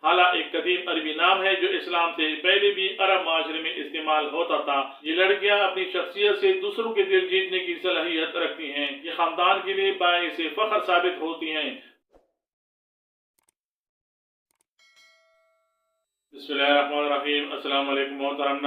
हाला एक कदीम अरबी नाम है जो इस्लाम से पहले भी अरब माशरे में इस्तेमाल होता था। ये लड़कियां अपनी शख्सियत से दूसरों के दिल जीतने की सलाहियत रखती हैं। ये खानदान के लिए बाइस फख्र साबित होती हैं। बिस्मिल्लाहिर्रहमानिर्रहीम। अस्सलाम वालेकुम मोहतरम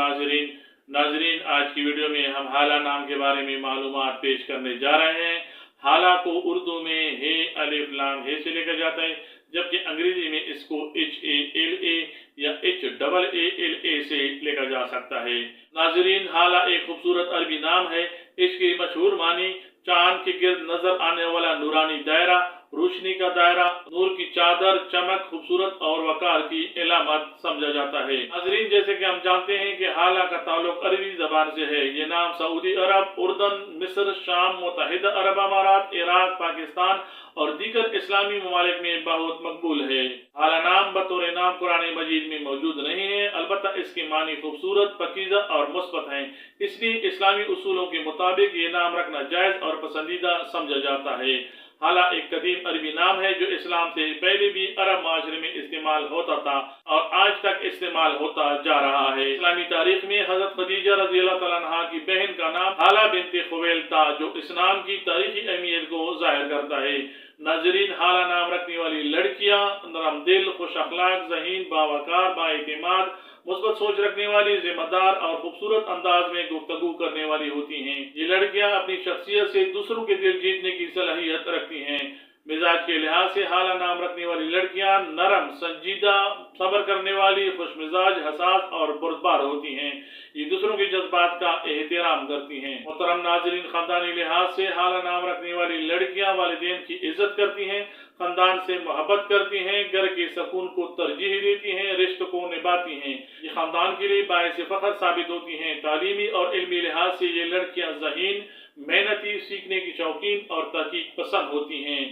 नाज़रीन, आज की वीडियो में हम हाला नाम के बारे में मालूमात पेश करने जा रहे हैं। हाला को उर्दू में हे अलिफ लाम हे से लिखा जाता है, जबकि अंग्रेजी में इसको HALA या HAALA से लिखा जा सकता है। नाज़रीन, हाला एक खूबसूरत अरबी नाम है। इसकी मशहूर मानी चांद के गिर्द नजर आने वाला नूरानी दायरा, रोशनी का दायरा, नूर की चादर, चमक, खूबसूरत और वकार की इलामत समझा जाता है। नाज़रीन, जैसे कि हम जानते हैं कि हाला का ताल्लुक अरबी जबान से है। ये नाम सऊदी अरब, उर्दन, मिस्र, शाम, मुत्तहिदा अरब अमारात, इराक, पाकिस्तान और दीगर इस्लामी ममालिक में बहुत मकबूल है। हाला नाम बतौर नाम कुरान मजीद में मौजूद नहीं है, अलबत्ता इसके मानी खूबसूरत, पकीज़ा और मुस्बत हैं। इसलिए इस्लामी उसूलों के मुताबिक ये नाम रखना जायज़ और पसंदीदा समझा जाता है। हाला एक कदीम अरबी नाम है जो इस्लाम से पहले भी अरब माशरे में इस्तेमाल होता था और आज तक इस्तेमाल होता जा रहा है। इस्लामी तारीख में हजरत खदीजा रज़ियल्लाहु तआला अन्हा की बहन का नाम हाला बिन्त खुवैलिद था, जो इस नाम की तारीखी अहमियत को जाहिर करता है। नाज़रीन, हाला नाम रखने वाली लड़कियां नरम दिल, खुश अखलाक, ज़हीन, बावकार, बाएतिमाद, मुस्बत सोच रखने वाली, जिम्मेदार और खूबसूरत अंदाज में गुफ्तगू करने वाली होती हैं। ये लड़कियां अपनी शख्सियत से दूसरों के दिल जीतने की सलाहियत रखती हैं। मिजाज के लिहाज से हाला नाम रखने वाली लड़कियां नरम, संजीदा, सब्र करने वाली, खुश मिजाज, हसास और बुरदबार होती हैं। ये दूसरों के जज्बात का एहतराम करती हैं। मोहतरम नाज़रीन, खानदानी लिहाज से हाला नाम रखने वाली लड़कियां वालिदैन की इज्जत करती हैं, खानदान से मोहब्बत करती हैं, घर के सुकून को तरजीह देती हैं, रिश्ते को निभाती हैं। ये खानदान के लिए बाइस फख्र साबित होती हैं। तालीमी और इल्मी लिहाज से ये लड़कियां ज़हीन, मेहनती, सीखने की शौकीन और तहकीक पसंद होती हैं।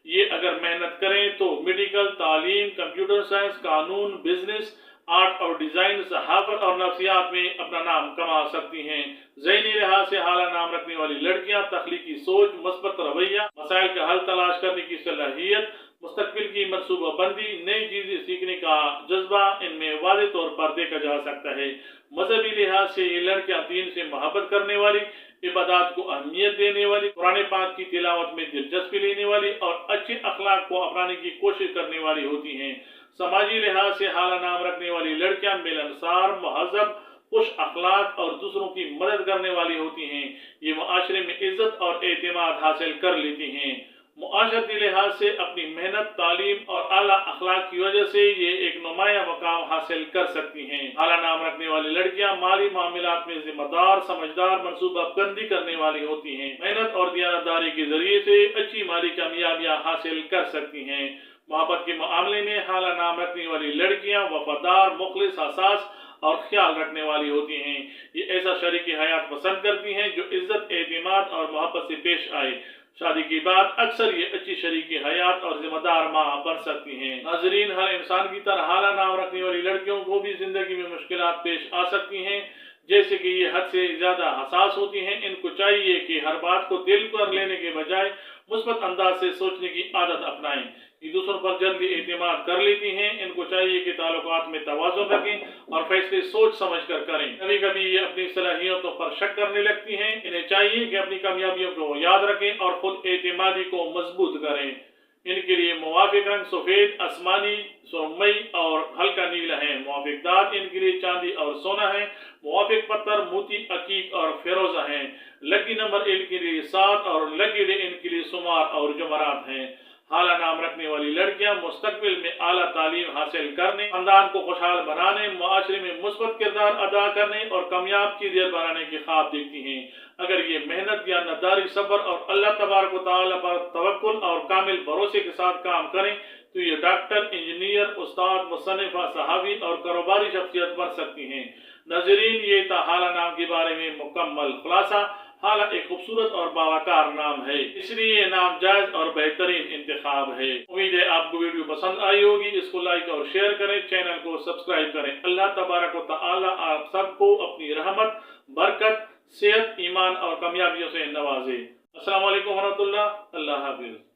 ये अगर मेहनत करें तो मेडिकल, तालीम, कंप्यूटर साइंस, कानून, बिजनेस, आर्ट और डिजाइन, सहाफत और नफ्सियात में अपना नाम कमा सकती हैं। ज़हनी लिहाज से हाला नाम रखने वाली लड़कियां तख्लीकी सोच, मस्बत रवैया, मसाइल का हल तलाश करने की सलाहियत, मुस्तकबिल की मनसूबाबंदी, नई चीजें सीखने का जज्बा इनमें वाज़ेह तौर पर देखा जा सकता है। मजहबी लिहाज से ये लड़कियां दीन से मोहब्बत करने वाली, इबादत को अहमियत देने वाली, कुरान पाक की तिलावत में दिलचस्पी लेने वाली और अच्छे अखलाक को अपनाने की कोशिश करने वाली होती हैं। समाजी लिहाज से हाला नाम रखने वाली लड़कियां मिलनसार, महजब, खुश अखलाक और दूसरों की मदद करने वाली होती हैं। ये मुआशरे में इज्जत और एतमाद हासिल कर लेती हैं। मुआशरती लिहाज से अपनी मेहनत, तालीम और आला अखलाक की वजह से ये एक नुमाया मकाम हासिल कर सकती हैं। आला नाम रखने वाली लड़कियां माली मामलात में जिम्मेदार, समझदार, मनसूबाबंदी करने वाली होती हैं। मेहनत और दियानतदारी के जरिए से अच्छी माली कामयाबियां हासिल कर सकती हैं। मोहब्बत के मामले में हाला नाम रखने वाली लड़कियां वफादार, मुखलिस, हसास और ख्याल रखने वाली होती हैं। ये ऐसा शरीक हयात पसंद करती हैं जो इज्जत, एतमाद और मोहब्बत से पेश आए। शादी के बाद अक्सर ये अच्छी शरीक हयात और जिम्मेदार माँ बन सकती हैं। नाज़रीन, हर इंसान की तरह हाला नाम रखने वाली लड़कियों को भी जिंदगी में मुश्किलात पेश आ सकती हैं, जैसे कि ये हद से ज्यादा हसास होती हैं। इनको चाहिए कि हर बात को दिल पर लेने के बजाय मुस्बत अंदाज से सोचने की आदत अपनाएं। ये दूसरों पर जल्दी एतमाद कर लेती हैं। इनको चाहिए कि ताल्लुकात में तवाज़ुन रखें और फैसले सोच समझ कर करें। कभी कभी ये अपनी सलाहियतों पर शक करने लगती हैं। इन्हें चाहिए कि अपनी कामयाबियों को याद रखें और खुद एतमादी को मजबूत करें। इनके लिए मुवाफिक रंग सफेद, आसमानी, सुरमई और हल्का नीला है। मुवाफिक दांत इनके लिए चांदी और सोना है। मुवाफिक पत्थर मोती, अकीक और फिरोजा हैं। लकी नंबर इनके लिए 7 और लकी डे इनके लिए सुमार और जुमरात हैं। हाला नाम रखने वाली लड़कियां मुस्तकबिल में आला तालीम हासिल करने, खानदान को खुशहाल बनाने, मुआशरे में मुस्बत किरदार अदा करने और कामयाब कीजिए बनाने के ख्वाब देखती हैं। अगर ये मेहनत, दियानतदारी, सब्र और अल्लाह तबारक व तआला पर तवक्कुल और कामिल भरोसे के साथ काम करें तो ये डॉक्टर, इंजीनियर, उस्ताद, मुसन्निफा, सहाबी और कारोबारी शख्सियत बन सकती हैं। नाज़रीन, ये था हाला नाम के बारे में मुकम्मल खुलासा। हाला एक खूबसूरत और बावकार नाम है, इसलिए ये नाम जायज और बेहतरीन इंतखाब है। उम्मीद है आपको वीडियो पसंद आई होगी। इसको लाइक और शेयर करें, चैनल को सब्सक्राइब करें। अल्लाह तबारक व तआला आप सबको अपनी रहमत, बरकत, सेहत, ईमान और कामयाबियों से नवाजे। अस्सलाम वालेकुम व रहमतुल्लाह। अल्लाह हाफिज़।